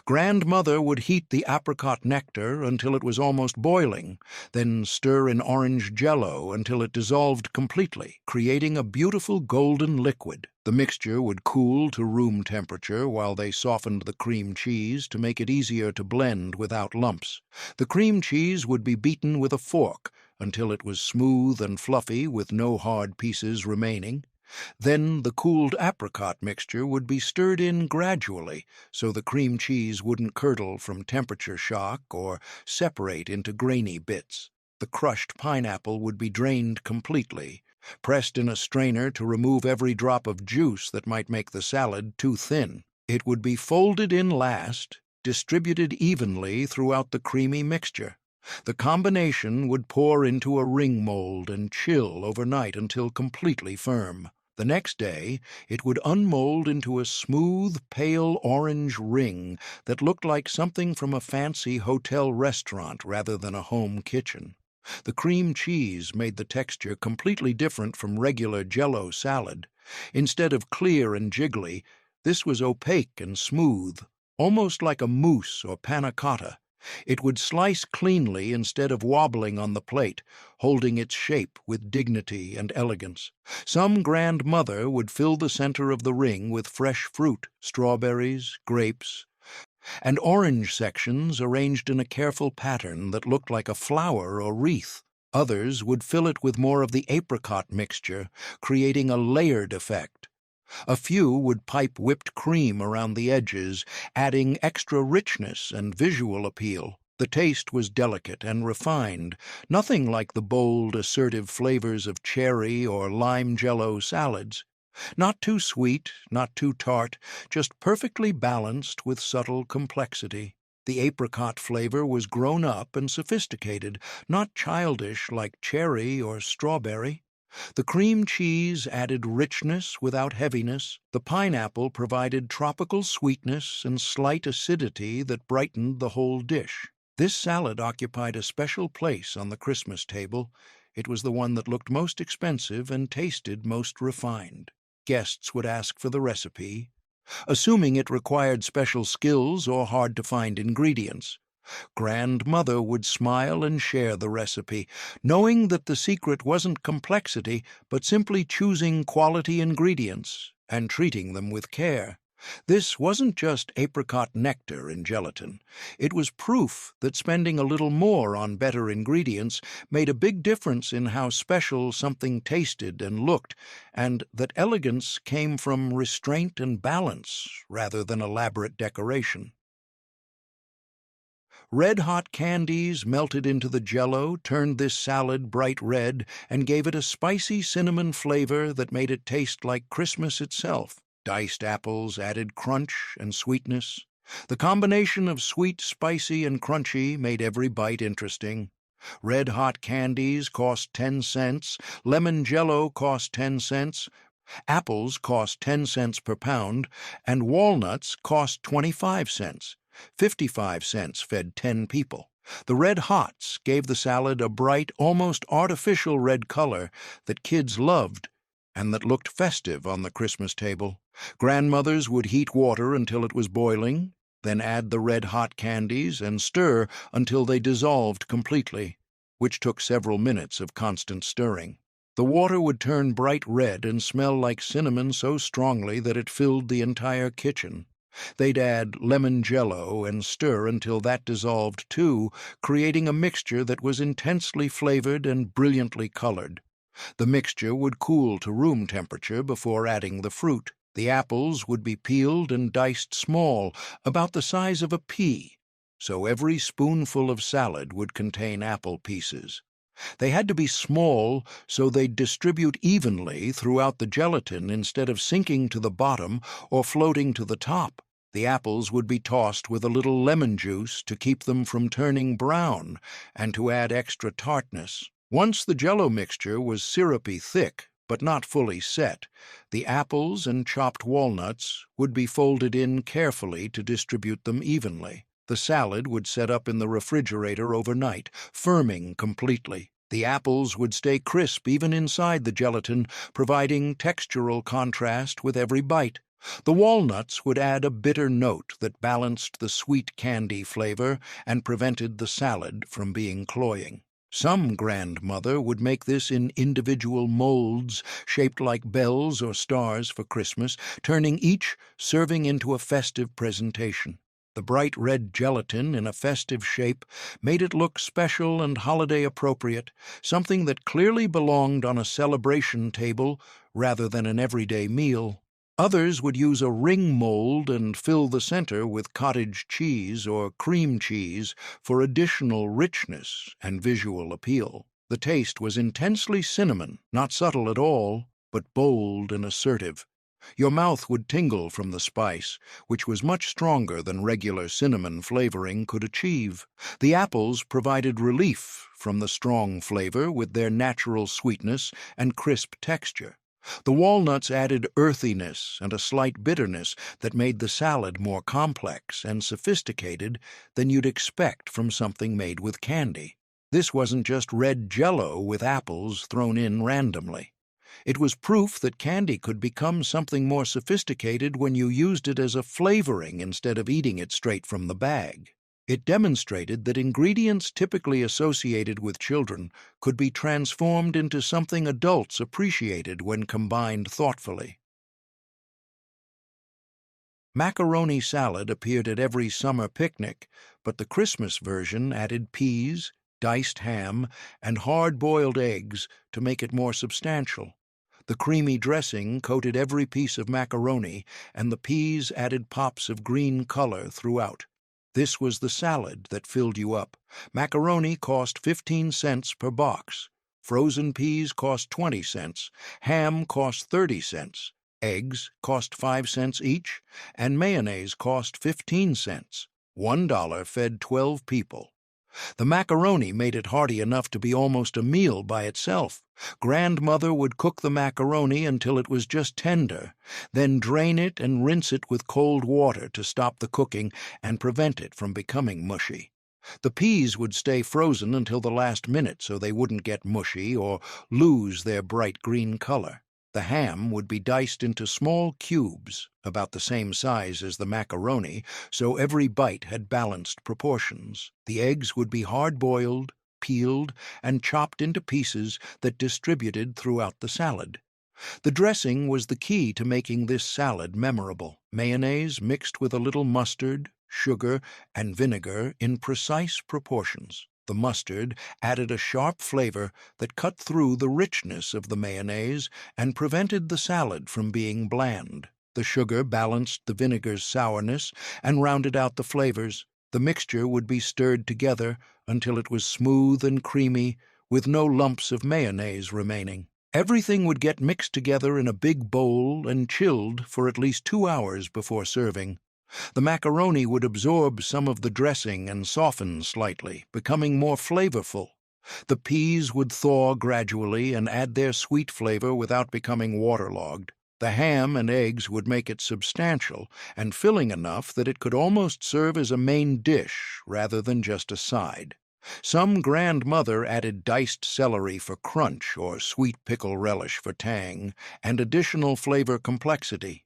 S1: Grandmother would heat the apricot nectar until it was almost boiling, then stir in orange jello until it dissolved completely, creating a beautiful golden liquid. The mixture would cool to room temperature while they softened the cream cheese to make it easier to blend without lumps. The cream cheese would be beaten with a fork until it was smooth and fluffy with no hard pieces remaining. Then the cooled apricot mixture would be stirred in gradually so the cream cheese wouldn't curdle from temperature shock or separate into grainy bits. The crushed pineapple would be drained completely, pressed in a strainer to remove every drop of juice that might make the salad too thin. It would be folded in last, distributed evenly throughout the creamy mixture. The combination would pour into a ring mold and chill overnight until completely firm. The next day, it would unmold into a smooth, pale orange ring that looked like something from a fancy hotel restaurant rather than a home kitchen. The cream cheese made the texture completely different from regular jello salad. Instead of clear and jiggly, this was opaque and smooth, almost like a mousse or panna cotta. It would slice cleanly instead of wobbling on the plate, holding its shape with dignity and elegance. Some grandmother would fill the center of the ring with fresh fruit, strawberries, grapes, and orange sections arranged in a careful pattern that looked like a flower or wreath. Others would fill it with more of the apricot mixture, creating a layered effect. A few would pipe whipped cream around the edges, adding extra richness and visual appeal. The taste was delicate and refined, nothing like the bold, assertive flavors of cherry or lime jello salads. Not too sweet, not too tart, just perfectly balanced with subtle complexity. The apricot flavor was grown up and sophisticated, not childish like cherry or strawberry. The cream cheese added richness without heaviness. The pineapple provided tropical sweetness and slight acidity that brightened the whole dish. This salad occupied a special place on the Christmas table. It was the one that looked most expensive and tasted most refined. Guests would ask for the recipe, assuming it required special skills or hard-to-find ingredients. Grandmother would smile and share the recipe, knowing that the secret wasn't complexity, but simply choosing quality ingredients and treating them with care. This wasn't just apricot nectar and gelatin. It was proof that spending a little more on better ingredients made a big difference in how special something tasted and looked, and that elegance came from restraint and balance rather than elaborate decoration. Red-hot candies melted into the jello turned this salad bright red and gave it a spicy cinnamon flavor that made it taste like Christmas itself. Diced apples added crunch and sweetness. The combination of sweet, spicy, and crunchy made every bite interesting. Red-hot candies cost 10 cents, lemon jello cost 10 cents, apples cost 10 cents per pound, and walnuts cost 25 cents. 55 cents fed 10 people. The red hots gave the salad a bright, almost artificial red color that kids loved and that looked festive on the Christmas table. Grandmothers would heat water until it was boiling, then add the red-hot candies and stir until they dissolved completely, which took several minutes of constant stirring. The water would turn bright red and smell like cinnamon so strongly that it filled the entire kitchen. They'd add lemon jello and stir until that dissolved too, creating a mixture that was intensely flavored and brilliantly colored. The mixture would cool to room temperature before adding the fruit. The apples would be peeled and diced small, about the size of a pea, so every spoonful of salad would contain apple pieces. They had to be small so they'd distribute evenly throughout the gelatin instead of sinking to the bottom or floating to the top. The apples would be tossed with a little lemon juice to keep them from turning brown and to add extra tartness. Once the jello mixture was syrupy thick, but not fully set, the apples and chopped walnuts would be folded in carefully to distribute them evenly. The salad would set up in the refrigerator overnight, firming completely. The apples would stay crisp even inside the gelatin, providing textural contrast with every bite. The walnuts would add a bitter note that balanced the sweet candy flavor and prevented the salad from being cloying. Some grandmother would make this in individual molds shaped like bells or stars for Christmas, turning each serving into a festive presentation. The bright red gelatin in a festive shape made it look special and holiday appropriate, something that clearly belonged on a celebration table rather than an everyday meal. Others would use a ring mold and fill the center with cottage cheese or cream cheese for additional richness and visual appeal. The taste was intensely cinnamon, not subtle at all, but bold and assertive. Your mouth would tingle from the spice, which was much stronger than regular cinnamon flavoring could achieve. The apples provided relief from the strong flavor with their natural sweetness and crisp texture. The walnuts added earthiness and a slight bitterness that made the salad more complex and sophisticated than you'd expect from something made with candy. This wasn't just red jello with apples thrown in randomly. It was proof that candy could become something more sophisticated when you used it as a flavoring instead of eating it straight from the bag. It demonstrated that ingredients typically associated with children could be transformed into something adults appreciated when combined thoughtfully. Macaroni salad appeared at every summer picnic, but the Christmas version added peas, diced ham, and hard-boiled eggs to make it more substantial. The creamy dressing coated every piece of macaroni, and the peas added pops of green color throughout. This was the salad that filled you up. Macaroni cost 15 cents per box. Frozen peas cost 20 cents. Ham cost 30 cents. Eggs cost 5 cents each, and mayonnaise cost 15 cents. $1 fed 12 people. The macaroni made it hearty enough to be almost a meal by itself. Grandmother would cook the macaroni until it was just tender, then drain it and rinse it with cold water to stop the cooking and prevent it from becoming mushy. The peas would stay frozen until the last minute so they wouldn't get mushy or lose their bright green color. The ham would be diced into small cubes, about the same size as the macaroni, so every bite had balanced proportions. The eggs would be hard-boiled, peeled, and chopped into pieces that distributed throughout the salad. The dressing was the key to making this salad memorable. Mayonnaise mixed with a little mustard, sugar, and vinegar in precise proportions. The mustard added a sharp flavor that cut through the richness of the mayonnaise and prevented the salad from being bland. The sugar balanced the vinegar's sourness and rounded out the flavors. The mixture would be stirred together until it was smooth and creamy, with no lumps of mayonnaise remaining. Everything would get mixed together in a big bowl and chilled for at least 2 hours before serving. The macaroni would absorb some of the dressing and soften slightly, becoming more flavorful. The peas would thaw gradually and add their sweet flavor without becoming waterlogged. The ham and eggs would make it substantial and filling enough that it could almost serve as a main dish rather than just a side. Some grandmother added diced celery for crunch or sweet pickle relish for tang and additional flavor complexity.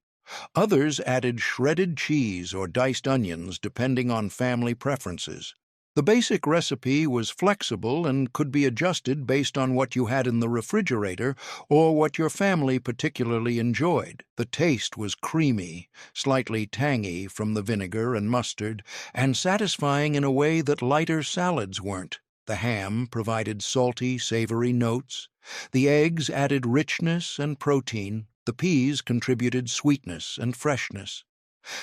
S1: Others added shredded cheese or diced onions depending on family preferences. The basic recipe was flexible and could be adjusted based on what you had in the refrigerator or what your family particularly enjoyed. The taste was creamy, slightly tangy from the vinegar and mustard, and satisfying in a way that lighter salads weren't. The ham provided salty, savory notes. The eggs added richness and protein. The peas contributed sweetness and freshness.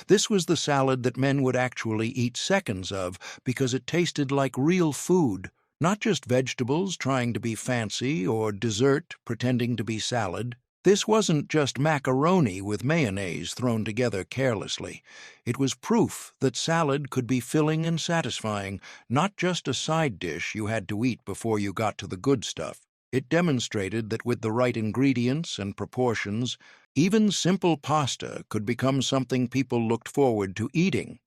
S1: This was the salad that men would actually eat seconds of because it tasted like real food, not just vegetables trying to be fancy or dessert pretending to be salad. This wasn't just macaroni with mayonnaise thrown together carelessly. It was proof that salad could be filling and satisfying, not just a side dish you had to eat before you got to the good stuff. It demonstrated that with the right ingredients and proportions, even simple pasta could become something people looked forward to eating.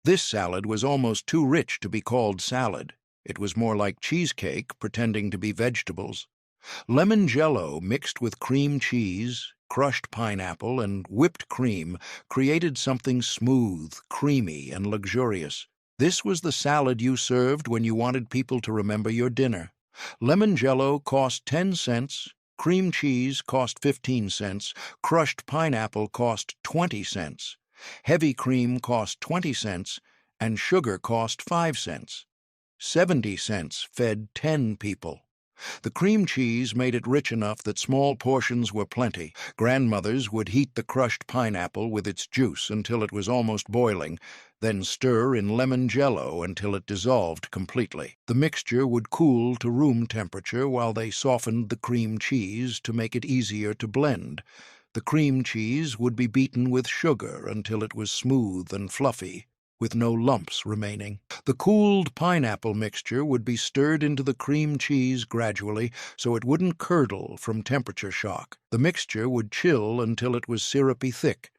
S1: This salad was almost too rich to be called salad. It was more like cheesecake pretending to be vegetables. Lemon jello mixed with cream cheese, crushed pineapple, and whipped cream created something smooth, creamy, and luxurious. This was the salad you served when you wanted people to remember your dinner. Lemon jello cost 10 cents, cream cheese cost 15 cents, crushed pineapple cost 20 cents, heavy cream cost 20 cents, and sugar cost 5 cents. 70 cents fed 10 people. The cream cheese made it rich enough that small portions were plenty. Grandmothers would heat the crushed pineapple with its juice until it was almost boiling, then stir in lemon jello until it dissolved completely. The mixture would cool to room temperature while they softened the cream cheese to make it easier to blend. The cream cheese would be beaten with sugar until it was smooth and fluffy, with no lumps remaining. The cooled pineapple mixture would be stirred into the cream cheese gradually so it wouldn't curdle from temperature shock. The mixture would chill until it was syrupy thick,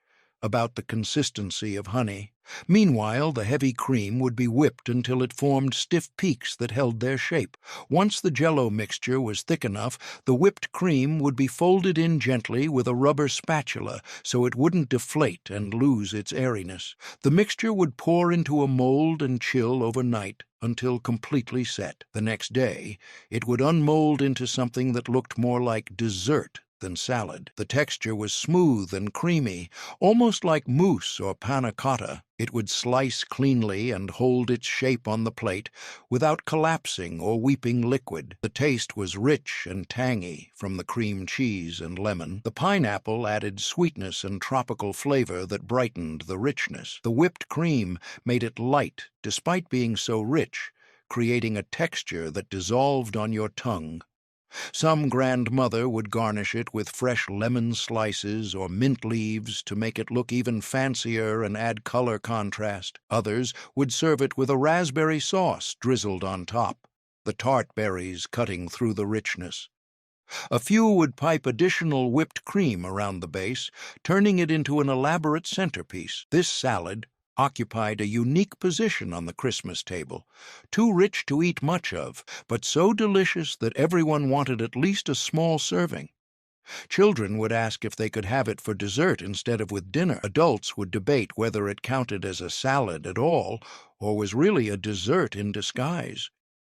S1: about the consistency of honey. Meanwhile, the heavy cream would be whipped until it formed stiff peaks that held their shape. Once the jello mixture was thick enough, the whipped cream would be folded in gently with a rubber spatula so it wouldn't deflate and lose its airiness. The mixture would pour into a mold and chill overnight until completely set. The next day, it would unmold into something that looked more like dessert than salad. The texture was smooth and creamy, almost like mousse or panna cotta. It would slice cleanly and hold its shape on the plate without collapsing or weeping liquid. The taste was rich and tangy from the cream cheese and lemon. The pineapple added sweetness and tropical flavor that brightened the richness. The whipped cream made it light despite being so rich, creating a texture that dissolved on your tongue. Some grandmother would garnish it with fresh lemon slices or mint leaves to make it look even fancier and add color contrast. Others would serve it with a raspberry sauce drizzled on top, the tart berries cutting through the richness. A few would pipe additional whipped cream around the base, turning it into an elaborate centerpiece. This salad occupied a unique position on the Christmas table, too rich to eat much of, but so delicious that everyone wanted at least a small serving. Children would ask if they could have it for dessert instead of with dinner. Adults would debate whether it counted as a salad at all or was really a dessert in disguise.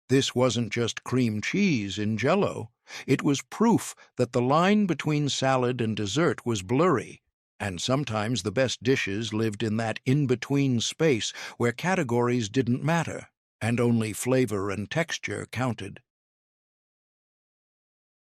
S1: This wasn't just cream cheese in jello. It was proof that the line between salad and dessert was blurry, and sometimes the best dishes lived in that in-between space where categories didn't matter, and only flavor and texture counted.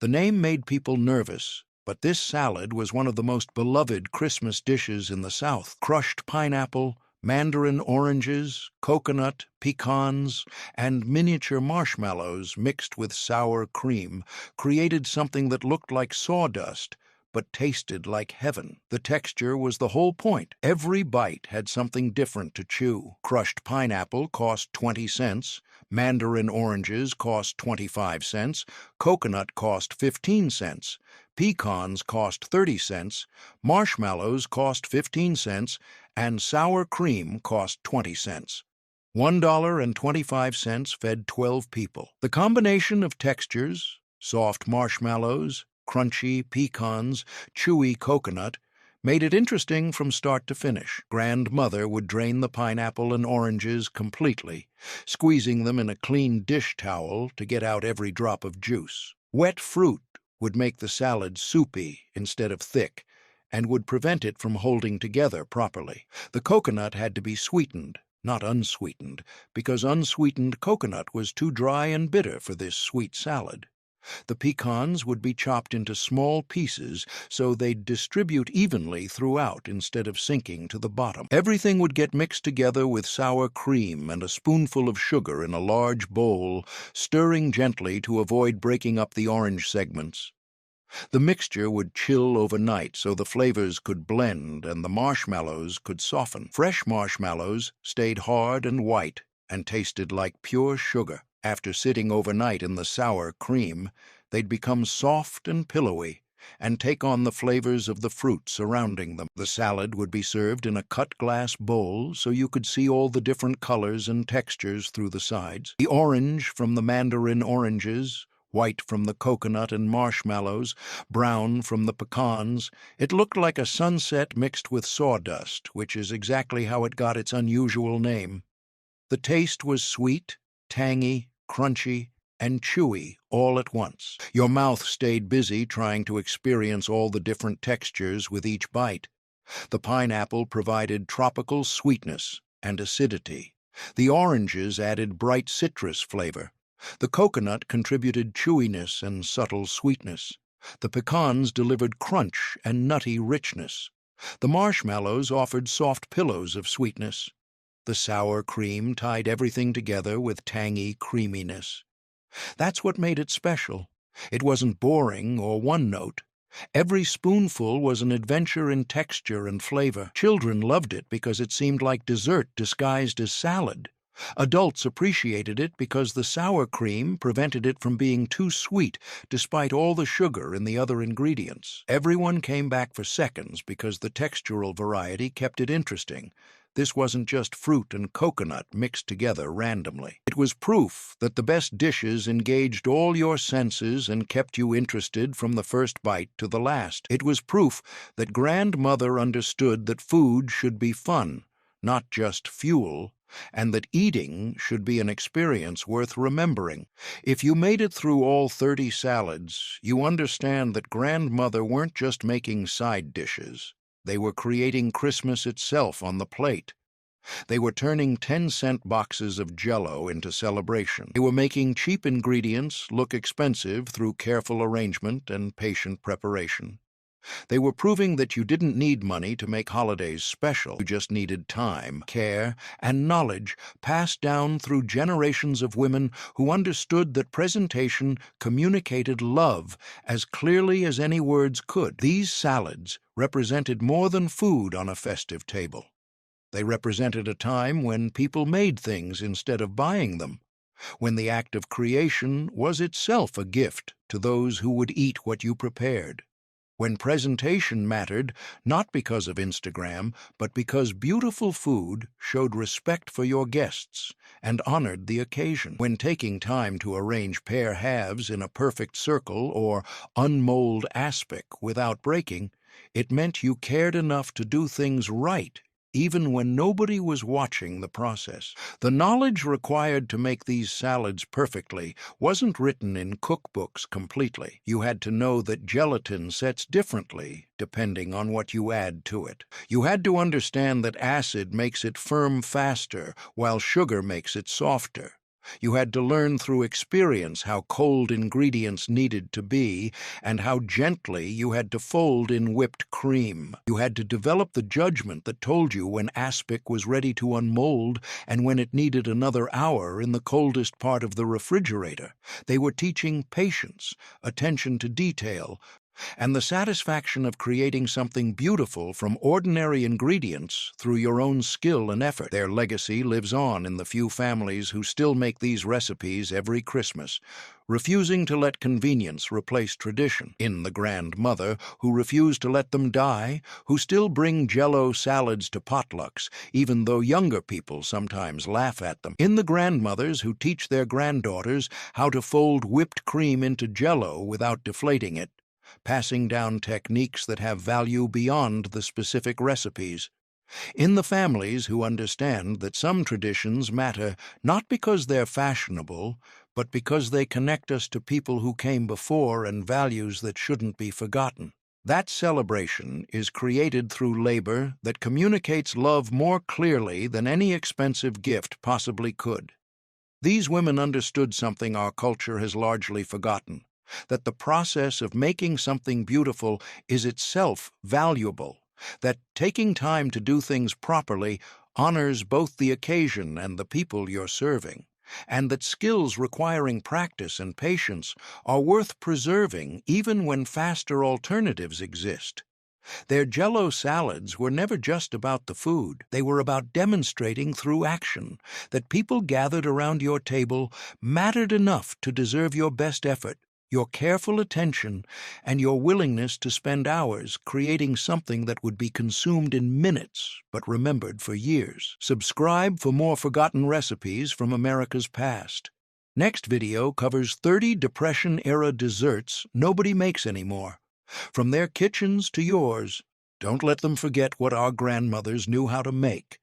S1: The name made people nervous, but this salad was one of the most beloved Christmas dishes in the South. Crushed pineapple, mandarin oranges, coconut, pecans, and miniature marshmallows mixed with sour cream created something that looked like sawdust, but tasted like heaven. The texture was the whole point. Every bite had something different to chew. Crushed pineapple cost 20 cents, mandarin oranges cost 25 cents, coconut cost 15 cents, pecans cost 30 cents, marshmallows cost 15 cents, and sour cream cost 20 cents. $1.25 fed 12 people. The combination of textures, soft marshmallows, crunchy pecans, chewy coconut, made it interesting from start to finish. Grandmother would drain the pineapple and oranges completely, squeezing them in a clean dish towel to get out every drop of juice. Wet fruit would make the salad soupy instead of thick, and would prevent it from holding together properly. The coconut had to be sweetened, not unsweetened, because unsweetened coconut was too dry and bitter for this sweet salad. The pecans would be chopped into small pieces so they'd distribute evenly throughout instead of sinking to the bottom. Everything would get mixed together with sour cream and a spoonful of sugar in a large bowl, stirring gently to avoid breaking up the orange segments. The mixture would chill overnight so the flavors could blend and the marshmallows could soften. Fresh marshmallows stayed hard and white and tasted like pure sugar. After sitting overnight in the sour cream, they'd become soft and pillowy and take on the flavors of the fruit surrounding them. The salad would be served in a cut glass bowl so you could see all the different colors and textures through the sides. The orange from the mandarin oranges, white from the coconut and marshmallows, brown from the pecans. It looked like a sunset mixed with sawdust, which is exactly how it got its unusual name. The taste was sweet, tangy, crunchy, and chewy all at once. Your mouth stayed busy trying to experience all the different textures with each bite. The pineapple provided tropical sweetness and acidity. The oranges added bright citrus flavor. The coconut contributed chewiness and subtle sweetness. The pecans delivered crunch and nutty richness. The marshmallows offered soft pillows of sweetness. The sour cream tied everything together with tangy creaminess. That's what made it special. It wasn't boring or one-note. Every spoonful was an adventure in texture and flavor. Children loved it because it seemed like dessert disguised as salad. Adults appreciated it because the sour cream prevented it from being too sweet, despite all the sugar in the other ingredients. Everyone came back for seconds because the textural variety kept it interesting. This wasn't just fruit and coconut mixed together randomly. It was proof that the best dishes engaged all your senses and kept you interested from the first bite to the last. It was proof that Grandmother understood that food should be fun, not just fuel, and that eating should be an experience worth remembering. If you made it through all 30 salads, you understand that Grandmother weren't just making side dishes. They were creating Christmas itself on the plate. They were turning 10-cent boxes of jello into celebration. They were making cheap ingredients look expensive through careful arrangement and patient preparation. They were proving that you didn't need money to make holidays special. You just needed time, care, and knowledge passed down through generations of women who understood that presentation communicated love as clearly as any words could. These salads represented more than food on a festive table. They represented a time when people made things instead of buying them, when the act of creation was itself a gift to those who would eat what you prepared. When presentation mattered, not because of Instagram, but because beautiful food showed respect for your guests and honored the occasion. When taking time to arrange pear halves in a perfect circle or unmold aspic without breaking, it meant you cared enough to do things right, even when nobody was watching the process. The knowledge required to make these salads perfectly wasn't written in cookbooks completely. You had to know that gelatin sets differently depending on what you add to it. You had to understand that acid makes it firm faster, while sugar makes it softer. You had to learn through experience how cold ingredients needed to be and how gently you had to fold in whipped cream. You had to develop the judgment that told you when aspic was ready to unmold and when it needed another hour in the coldest part of the refrigerator. They were teaching patience, attention to detail, and the satisfaction of creating something beautiful from ordinary ingredients through your own skill and effort. Their legacy lives on in the few families who still make these recipes every Christmas, refusing to let convenience replace tradition. In the grandmother, who refused to let them die, who still bring jello salads to potlucks, even though younger people sometimes laugh at them. In the grandmothers who teach their granddaughters how to fold whipped cream into jello without deflating it, passing down techniques that have value beyond the specific recipes. In the families who understand that some traditions matter not because they're fashionable, but because they connect us to people who came before and values that shouldn't be forgotten. That celebration is created through labor that communicates love more clearly than any expensive gift possibly could. These women understood something our culture has largely forgotten, that the process of making something beautiful is itself valuable, that taking time to do things properly honors both the occasion and the people you're serving, and that skills requiring practice and patience are worth preserving even when faster alternatives exist. Their jello salads were never just about the food. They were about demonstrating through action that people gathered around your table mattered enough to deserve your best effort, your careful attention, and your willingness to spend hours creating something that would be consumed in minutes but remembered for years. Subscribe for more forgotten recipes from America's past. Next video covers 30 Depression-era desserts nobody makes anymore. From their kitchens to yours, don't let them forget what our grandmothers knew how to make.